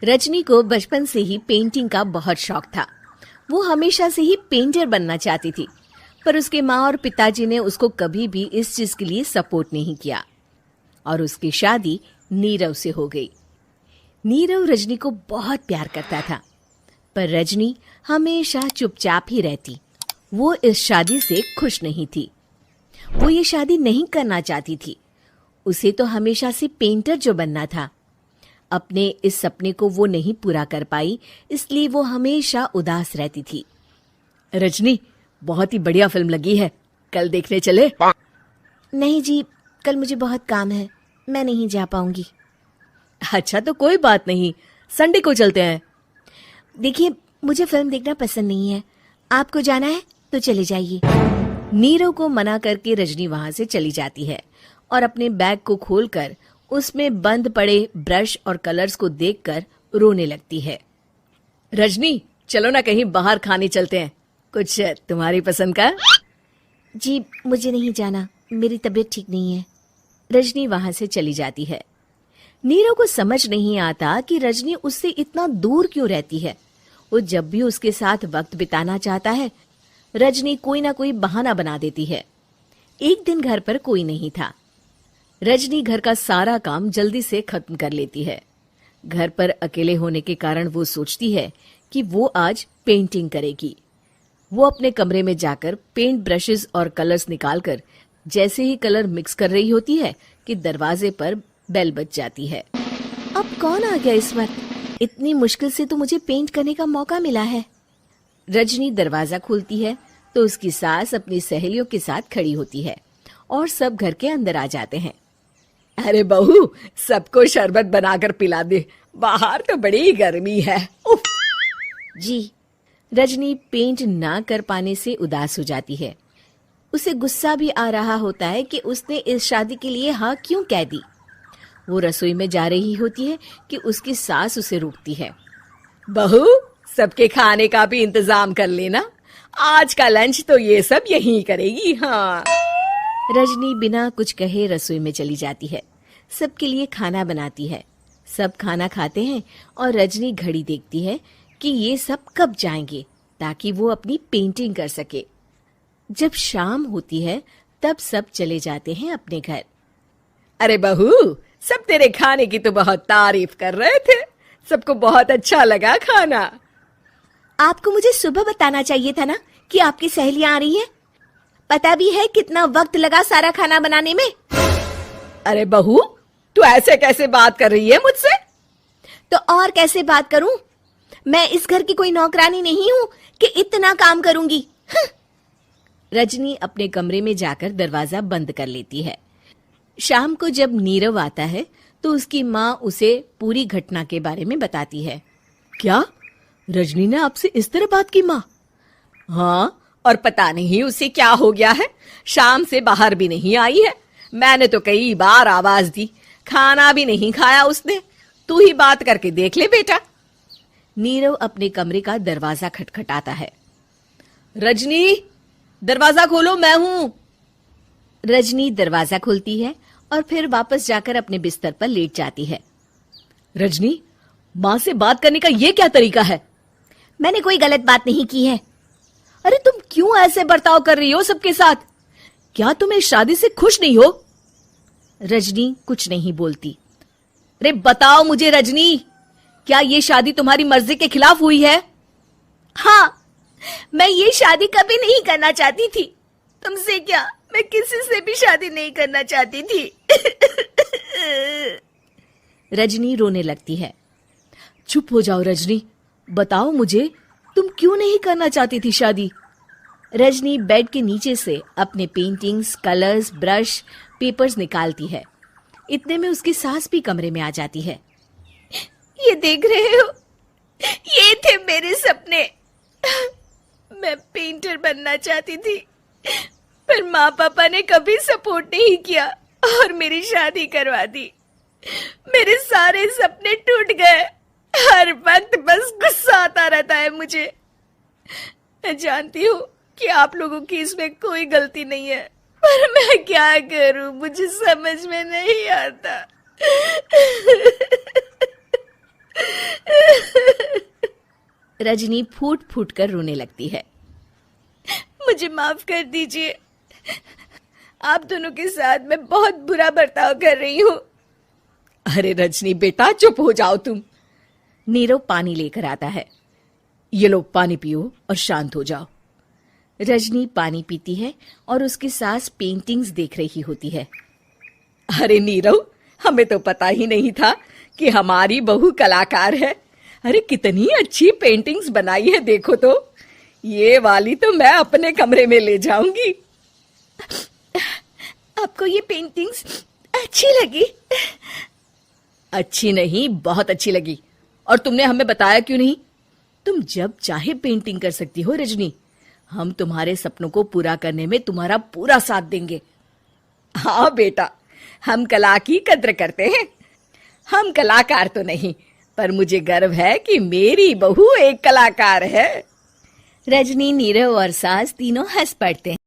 रजनी को बचपन से ही पेंटिंग का बहुत शौक था। वो हमेशा से ही पेंटर बनना चाहती थी, पर उसके माँ और पिताजी ने उसको कभी भी इस चीज के लिए सपोर्ट नहीं किया और उसकी शादी नीरव से हो गई। नीरव रजनी को बहुत प्यार करता था, पर रजनी हमेशा चुपचाप ही रहती। वो इस शादी से खुश नहीं थी। वो ये शादी नहीं करना चाहती थी। उसे तो हमेशा से पेंटर जो बनना था। अपने इस सपने को वो नहीं पूरा कर पाई, इसलिए वो हमेशा उदास रहती थी। रजनी, बहुत ही बढ़िया फिल्म लगी है, कल देखने चले? नहीं जी, कल मुझे बहुत काम है, मैं नहीं जा पाऊंगी। अच्छा तो कोई बात नहीं, संडे को चलते हैं। देखिए, मुझे फिल्म देखना पसंद नहीं है। आपको जाना है तो चले जाइए। नीरव को मना करके रजनी वहां से चली जाती है और अपने बैग को खोलकर उसमें बंद पड़े ब्रश और कलर्स को देखकर रोने लगती है। रजनी, चलो ना कहीं बाहर खाने चलते हैं, कुछ तुम्हारी पसंद का। जी, मुझे नहीं जाना, मेरी तबीयत ठीक नहीं है। रजनी वहां से चली जाती है। नीरव को समझ नहीं आता कि रजनी उससे इतना दूर क्यों रहती है। वो जब भी उसके साथ वक्त बिताना चाहता है, रजनी कोई ना कोई बहाना बना देती है। एक दिन घर पर कोई नहीं था। रजनी घर का सारा काम जल्दी से खत्म कर लेती है। घर पर अकेले होने के कारण वो सोचती है कि वो आज पेंटिंग करेगी। वो अपने कमरे में जाकर पेंट ब्रशेस और कलर्स निकालकर जैसे ही कलर मिक्स कर रही होती है कि दरवाजे पर बेल बज जाती है। अब कौन आ गया इस वक्त? इतनी मुश्किल से तो मुझे पेंट करने का मौका मिला है। रजनी दरवाजा खोलती है तो उसकी सास अपनी सहेलियों के साथ खड़ी होती है और सब घर के अंदर आ जाते हैं। अरे बहू, सबको शरबत बनाकर पिला दे, बाहर तो बड़ी गर्मी है। उफ। जी। रजनी पेंट ना कर पाने से उदास हो जाती है। उसे गुस्सा भी आ रहा होता है कि उसने इस शादी के लिए हाँ क्यों कह दी। वो रसोई में जा रही होती है कि उसकी सास उसे रोकती है। बहू, सबके खाने का भी इंतजाम कर लेना, आज का लंच तो ये सब यहीं करेगी। हाँ। रजनी बिना कुछ कहे रसोई में चली जाती है। सबके लिए खाना बनाती है। सब खाना खाते हैं और रजनी घड़ी देखती है कि ये सब कब जाएंगे ताकि वो अपनी पेंटिंग कर सके। जब शाम होती है तब सब चले जाते हैं अपने घर। अरे बहू, सब तेरे खाने की तो बहुत तारीफ कर रहे थे, सबको बहुत अच्छा लगा खाना। आपको मुझे सुबह बताना चाहिए था ना कि आपकी सहेलियां आ रही हैं। पता भी है कितना वक्त लगा सारा खाना बनाने में। अरे बहू, तू ऐसे कैसे बात कर रही है मुझसे? तो और कैसे बात करूं? मैं इस घर की कोई नौकरानी नहीं हूं कि इतना काम करूंगी। रजनी अपने कमरे में जाकर दरवाजा बंद कर लेती है। शाम को जब नीरव आता है तो उसकी माँ उसे पूरी घटना के बारे में बताती है। क्या रजनी ने आपसे इस तरह बात की माँ? हाँ, और पता नहीं उसे क्या हो गया है, शाम से बाहर भी नहीं आई है। मैंने तो कई बार आवाज दी, खाना भी नहीं खाया उसने। तू ही बात करके देख ले बेटा। नीरव अपने कमरे का दरवाजा खटखटाता है। रजनी, दरवाजा खोलो, मैं हूं। रजनी दरवाजा खोलती है और फिर वापस जाकर अपने बिस्तर पर लेट जाती है। रजनी, माँ से बात करने का ये क्या तरीका है? मैंने कोई गलत बात नहीं की है। अरे तुम क्यों ऐसे बर्ताव कर रही हो सबके साथ? क्या तुम इस शादी से खुश नहीं हो? रजनी कुछ नहीं बोलती। अरे बताओ मुझे रजनी, क्या ये शादी तुम्हारी मर्जी के खिलाफ हुई है? हाँ, मैं ये शादी कभी नहीं करना चाहती थी। तुमसे क्या, मैं किसी से भी शादी नहीं करना चाहती थी। रजनी रोने लगती है। चुप हो जाओ रजनी, बताओ मुझे, तुम क्यों नहीं करना चाहती थी शादी? रजनी बेड के नीचे से अपने पेंटिंग्स, कलर्स, ब्रश, पेपर्स निकालती है। इतने में उसकी सास भी कमरे में आ जाती है। ये देख रहे हो, ये थे मेरे सपने। मैं पेंटर बनना चाहती थी, पर माँ पापा ने कभी सपोर्ट नहीं किया और मेरी शादी करवा दी। मेरे सारे सपने टूट गए। हर वक्त बस गुस्सा आता रहता है मुझे। मैं जानती हूँ कि आप लोगों की इसमें कोई गलती नहीं है, पर मैं क्या करूं, मुझे समझ में नहीं आता। रजनी फूट फूट कर रोने लगती है। मुझे माफ कर दीजिए, आप दोनों के साथ मैं बहुत बुरा बर्ताव कर रही हूँ। अरे रजनी बेटा चुप हो जाओ तुम। नीरव पानी लेकर आता है। ये लो पानी पियो और शांत हो जाओ। रजनी पानी पीती है और उसकी सास पेंटिंग्स देख रही होती है। अरे नीरव, हमें तो पता ही नहीं था कि हमारी बहू कलाकार है। अरे कितनी अच्छी पेंटिंग्स बनाई है, देखो तो। ये वाली तो मैं अपने कमरे में ले जाऊंगी। आपको ये पेंटिंग्स अच्छी लगी? अच्छी नहीं, बहुत अच्छी लगी। और तुमने हमें बताया क्यों नहीं? तुम जब चाहे पेंटिंग कर सकती हो रजनी। हम तुम्हारे सपनों को पूरा करने में तुम्हारा पूरा साथ देंगे। हाँ बेटा, हम कला की कद्र करते हैं। हम कलाकार तो नहीं, पर मुझे गर्व है कि मेरी बहू एक कलाकार है। रजनी, नीरव और सास तीनों हंस पड़ते हैं।